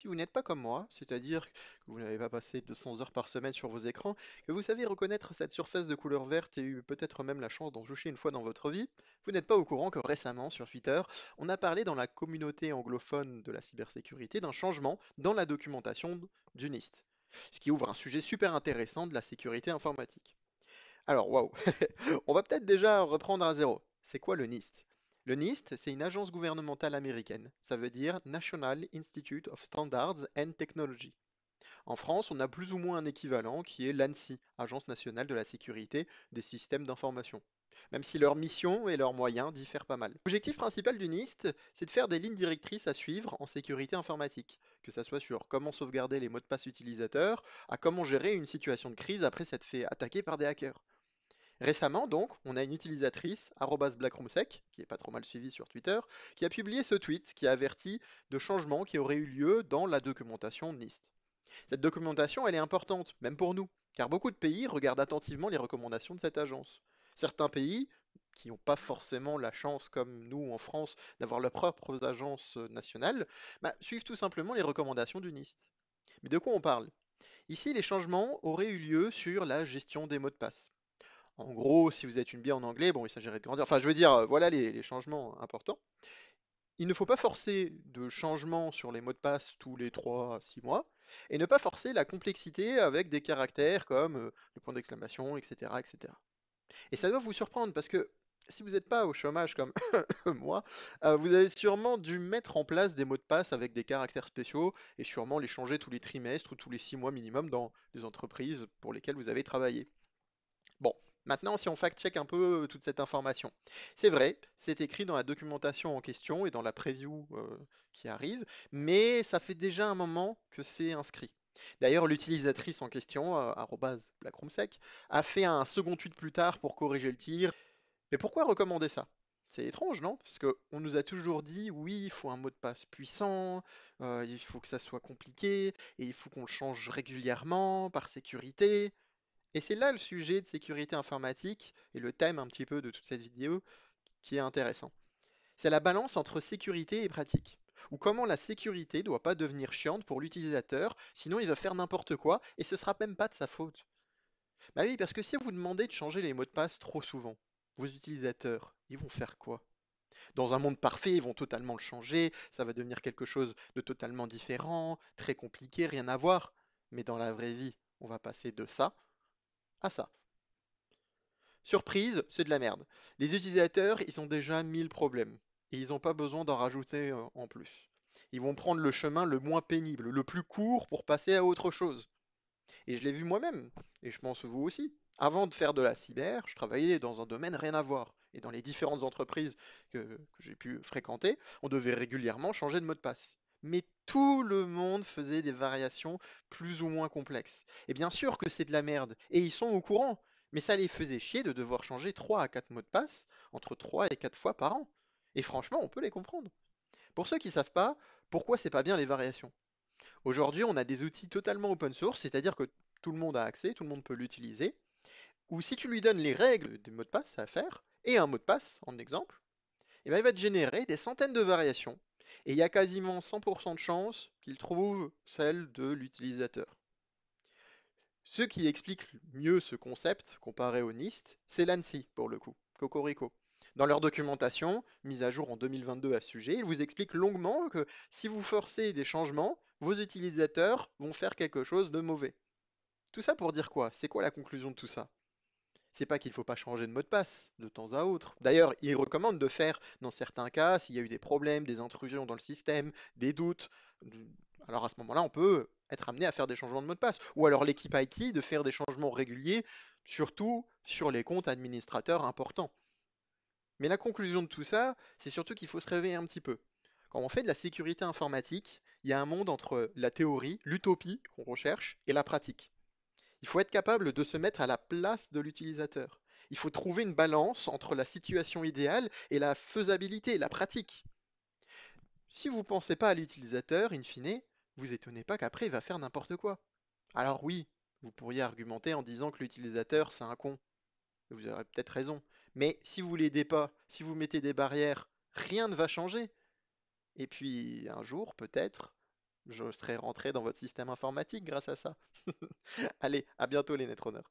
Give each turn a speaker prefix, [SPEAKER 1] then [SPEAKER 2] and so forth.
[SPEAKER 1] Si vous n'êtes pas comme moi, c'est-à-dire que vous n'avez pas passé 200 heures par semaine sur vos écrans, que vous savez reconnaître cette surface de couleur verte et eu peut-être même la chance d'en toucher une fois dans votre vie, vous n'êtes pas au courant que récemment, sur Twitter, on a parlé dans la communauté anglophone de la cybersécurité d'un changement dans la documentation du NIST, ce qui ouvre un sujet super intéressant de la sécurité informatique. Alors, waouh, on va peut-être déjà reprendre à zéro. C'est quoi le NIST? Le NIST, c'est une agence gouvernementale américaine. Ça veut dire National Institute of Standards and Technology. En France, on a plus ou moins un équivalent qui est l'ANSSI, Agence nationale de la sécurité des systèmes d'information. Même si leur mission et leurs moyens diffèrent pas mal. L'objectif principal du NIST, c'est de faire des lignes directrices à suivre en sécurité informatique, que ça soit sur comment sauvegarder les mots de passe utilisateurs, à comment gérer une situation de crise après s'être fait attaquer par des hackers. Récemment, donc, on a une utilisatrice, @blackroomsec, qui est pas trop mal suivie sur Twitter, qui a publié ce tweet qui a averti de changements qui auraient eu lieu dans la documentation NIST. Cette documentation, elle est importante, même pour nous, car beaucoup de pays regardent attentivement les recommandations de cette agence. Certains pays, qui n'ont pas forcément la chance, comme nous en France, d'avoir leurs propres agences nationales, suivent tout simplement les recommandations du NIST. Mais de quoi on parle? Ici, les changements auraient eu lieu sur la gestion des mots de passe. En gros, si vous êtes une biais en anglais, bon, il s'agirait de grandir. Enfin, je veux dire, voilà les changements importants. Il ne faut pas forcer de changement sur les mots de passe tous les 3 à 6 mois et ne pas forcer la complexité avec des caractères comme le point d'exclamation, etc., etc. Et ça doit vous surprendre parce que si vous n'êtes pas au chômage comme moi, vous avez sûrement dû mettre en place des mots de passe avec des caractères spéciaux et sûrement les changer tous les trimestres ou tous les 6 mois minimum dans les entreprises pour lesquelles vous avez travaillé. Bon, maintenant, si on fact-check un peu toute cette information, c'est vrai, c'est écrit dans la documentation en question et dans la preview qui arrive, mais ça fait déjà un moment que c'est inscrit. D'ailleurs, l'utilisatrice en question, @blackroomsec, a fait un second tweet plus tard pour corriger le tir. Mais pourquoi recommander ça? C'est étrange, non? Parce qu'on nous a toujours dit, oui, il faut un mot de passe puissant, il faut que ça soit compliqué, et il faut qu'on le change régulièrement, par sécurité. Et c'est là le sujet de sécurité informatique et le thème un petit peu de toute cette vidéo qui est intéressant. C'est la balance entre sécurité et pratique. Ou comment la sécurité ne doit pas devenir chiante pour l'utilisateur, sinon il va faire n'importe quoi et ce sera même pas de sa faute. Bah oui, parce que si vous demandez de changer les mots de passe trop souvent, vos utilisateurs, ils vont faire quoi? Dans un monde parfait, ils vont totalement le changer, ça va devenir quelque chose de totalement différent, très compliqué, rien à voir. Mais dans la vraie vie, on va passer de ça à ça. Surprise, c'est de la merde. Les utilisateurs, ils ont déjà 1000 problèmes et ils n'ont pas besoin d'en rajouter en plus. Ils vont prendre le chemin le moins pénible, le plus court pour passer à autre chose. Et je l'ai vu moi-même, et je pense vous aussi. Avant de faire de la cyber, je travaillais dans un domaine rien à voir. Et dans les différentes entreprises que j'ai pu fréquenter, on devait régulièrement changer de mot de passe. Mais tout le monde faisait des variations plus ou moins complexes. Et bien sûr que c'est de la merde, et ils sont au courant. Mais ça les faisait chier de devoir changer 3 à 4 mots de passe entre 3 et 4 fois par an. Et franchement, on peut les comprendre. Pour ceux qui ne savent pas, pourquoi c'est pas bien les variations? Aujourd'hui, on a des outils totalement open source, c'est-à-dire que tout le monde a accès, tout le monde peut l'utiliser, ou si tu lui donnes les règles des mots de passe à faire, et un mot de passe en exemple, eh ben, il va te générer des centaines de variations, et il y a quasiment 100% de chances qu'il trouve celle de l'utilisateur. Ce qui explique mieux ce concept comparé au NIST, c'est l'ANSSI pour le coup, Cocorico. Dans leur documentation, mise à jour en 2022 à ce sujet, ils vous expliquent longuement que si vous forcez des changements, vos utilisateurs vont faire quelque chose de mauvais. Tout ça pour dire quoi? C'est quoi la conclusion de tout ça? C'est pas qu'il ne faut pas changer de mot de passe de temps à autre. D'ailleurs, ils recommandent de faire, dans certains cas, s'il y a eu des problèmes, des intrusions dans le système, des doutes, alors à ce moment-là, on peut être amené à faire des changements de mot de passe. Ou alors l'équipe IT de faire des changements réguliers, surtout sur les comptes administrateurs importants. Mais la conclusion de tout ça, c'est surtout qu'il faut se réveiller un petit peu. Quand on fait de la sécurité informatique, il y a un monde entre la théorie, l'utopie qu'on recherche, et la pratique. Il faut être capable de se mettre à la place de l'utilisateur. Il faut trouver une balance entre la situation idéale et la faisabilité, la pratique. Si vous ne pensez pas à l'utilisateur, in fine, vous étonnez pas qu'après il va faire n'importe quoi. Alors oui, vous pourriez argumenter en disant que l'utilisateur c'est un con. Vous aurez peut-être raison. Mais si vous l'aidez pas, si vous mettez des barrières, rien ne va changer. Et puis un jour, peut-être, Je serai rentré dans votre système informatique grâce à ça. Allez, à bientôt les Netrunners.